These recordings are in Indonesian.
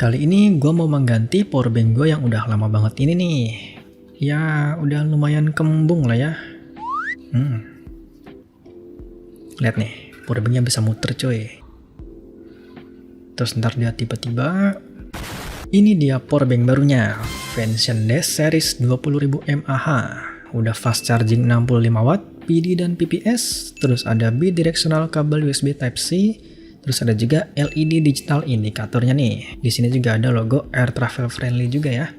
Kali ini gue mau mengganti powerbank gue yang udah lama banget ini nih. Ya udah lumayan kembung lah ya. Lihat nih, powerbanknya bisa muter coy. Terus ntar dia tiba-tiba, ini dia powerbank barunya, Vention Dash Series 20.000 mAh. Udah fast charging 65 watt, PD dan PPS, terus ada bidirectional kabel USB Type-C, terus ada juga LED digital indikatornya nih. Di sini juga ada logo air travel friendly juga ya.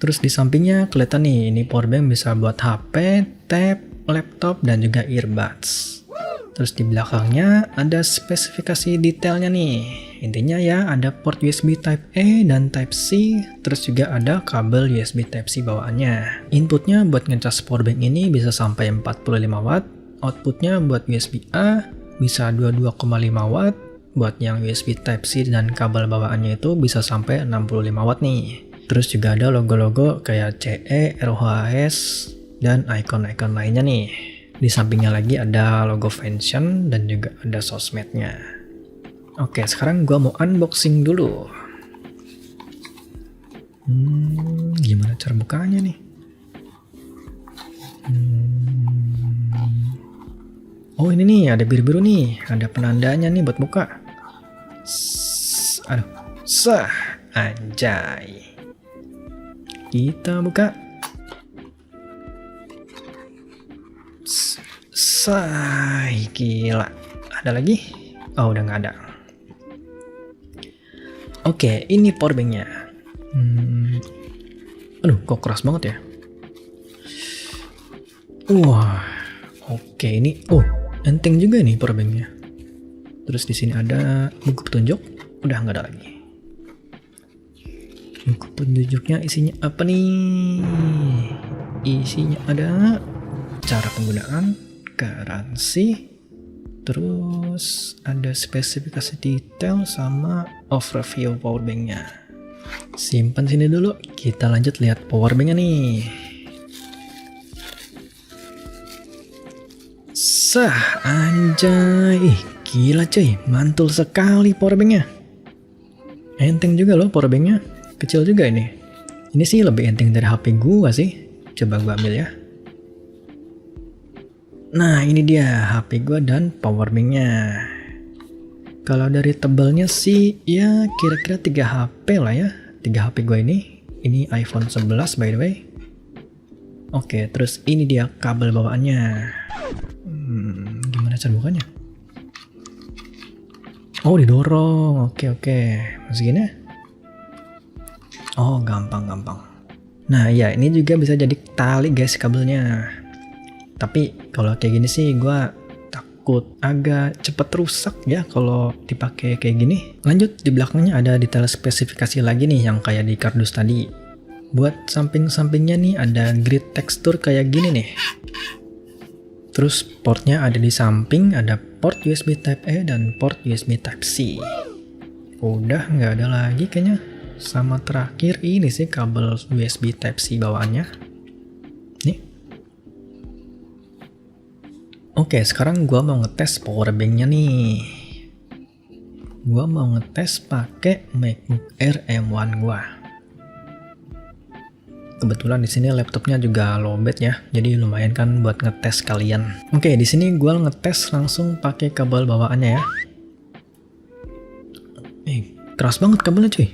Terus di sampingnya kelihatan nih, ini powerbank bisa buat HP, tab, laptop, dan juga earbuds. Terus di belakangnya ada spesifikasi detailnya nih. Intinya ya ada port USB Type-A dan Type-C, terus juga ada kabel USB Type-C bawaannya. Inputnya buat ngecas powerbank ini bisa sampai 45 watt, outputnya buat USB-A bisa 22,5 watt, buat yang USB Type-C dan kabel bawaannya itu bisa sampai 65 watt nih. Terus juga ada logo-logo kayak CE, ROHS, dan icon-icon lainnya nih. Di sampingnya lagi ada logo Vention dan juga ada sosmednya. Oke, sekarang gua mau unboxing dulu. Gimana cara bukanya nih? Oh ini nih, ada biru-biru nih. Ada penandanya nih buat buka. Aduh, sah, anjay. Kita buka. Say, gila. Ada lagi? Oh, udah nggak ada. Oke, ini powerbanknya. Aduh, kok keras banget ya? Wah, oke ini. Oh, enteng juga nih powerbanknya. Terus di sini ada buku petunjuk. Udah nggak ada lagi. Buku petunjuknya isinya apa nih? Isinya ada cara penggunaan, garansi, terus ada spesifikasi detail sama overview powerbanknya. Simpan sini dulu, kita lanjut lihat powerbanknya nih. Sah, anjay, gila cuy, mantul sekali powerbanknya. Enteng juga loh powerbanknya, kecil juga ini. Ini sih lebih enteng dari HP gua sih. Coba gua ambil ya. Nah ini dia HP gua dan powerbanknya. Kalau dari tebelnya sih ya kira-kira 3 HP lah ya. 3 HP gua ini. Ini iPhone 11 by the way. Oke, terus ini dia kabel bawaannya. Gimana cara bukanya? Oh didorong. Oke. Masih gini? Oh gampang. Nah ya ini juga bisa jadi tali guys kabelnya. Tapi kalau kayak gini sih gue takut agak cepet rusak ya kalau dipakai kayak gini. Lanjut, di belakangnya ada detail spesifikasi lagi nih yang kayak di kardus tadi. Buat samping-sampingnya nih ada grid tekstur kayak gini nih. Terus portnya ada di samping, ada port USB Type-A dan port USB Type-C. Udah nggak ada lagi kayaknya. Sama terakhir ini sih kabel USB Type-C bawaannya. Nih. Oke, sekarang gua mau ngetes powerbanknya nih. Gua mau ngetes pakai MacBook Air M1 gua. Kebetulan di sini laptopnya juga lowbat ya, jadi lumayan kan buat ngetes kalian. Oke, di sini gua ngetes langsung pakai kabel bawaannya ya. Keras banget kabelnya cuy.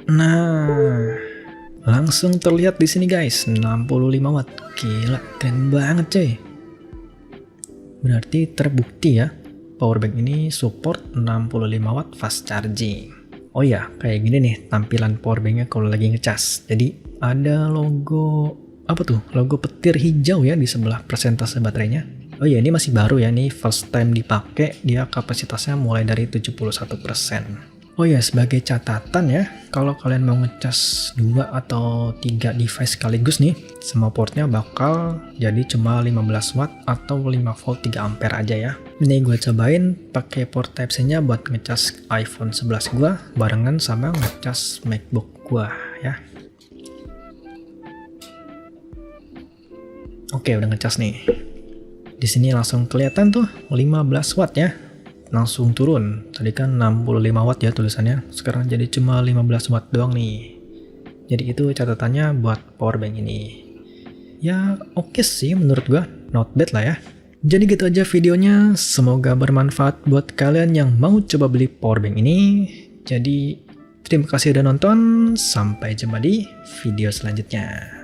Nah, langsung terlihat di sini guys, 65 watt. Gila, keren banget coy. Berarti terbukti ya, powerbank ini support 65 watt fast charging. Oh ya, kayak gini nih tampilan powerbanknya kalau lagi ngecas. Jadi ada logo, apa tuh? Logo petir hijau ya di sebelah persentase baterainya. Oh ya, ini masih baru ya, nih first time dipakai, dia kapasitasnya mulai dari 71%. Oh ya, sebagai catatan ya, kalau kalian mau ngecas 2 atau 3 device sekaligus nih, semua portnya bakal jadi cuma 15 watt atau 5 volt 3 ampere aja ya. Ini gue cobain pakai port Type-C-nya buat ngecas iPhone 11 gue barengan sama ngecas MacBook gue ya. Oke, udah ngecas nih. Di sini langsung kelihatan tuh 15 watt ya. langsung turun. Tadi kan 65 watt ya tulisannya, sekarang jadi cuma 15 watt doang nih. Jadi itu catatannya buat powerbank ini. Ya oke sih menurut gua, not bad lah ya. Jadi gitu aja videonya, semoga bermanfaat buat kalian yang mau coba beli powerbank ini. Jadi terima kasih udah nonton, sampai jumpa di video selanjutnya.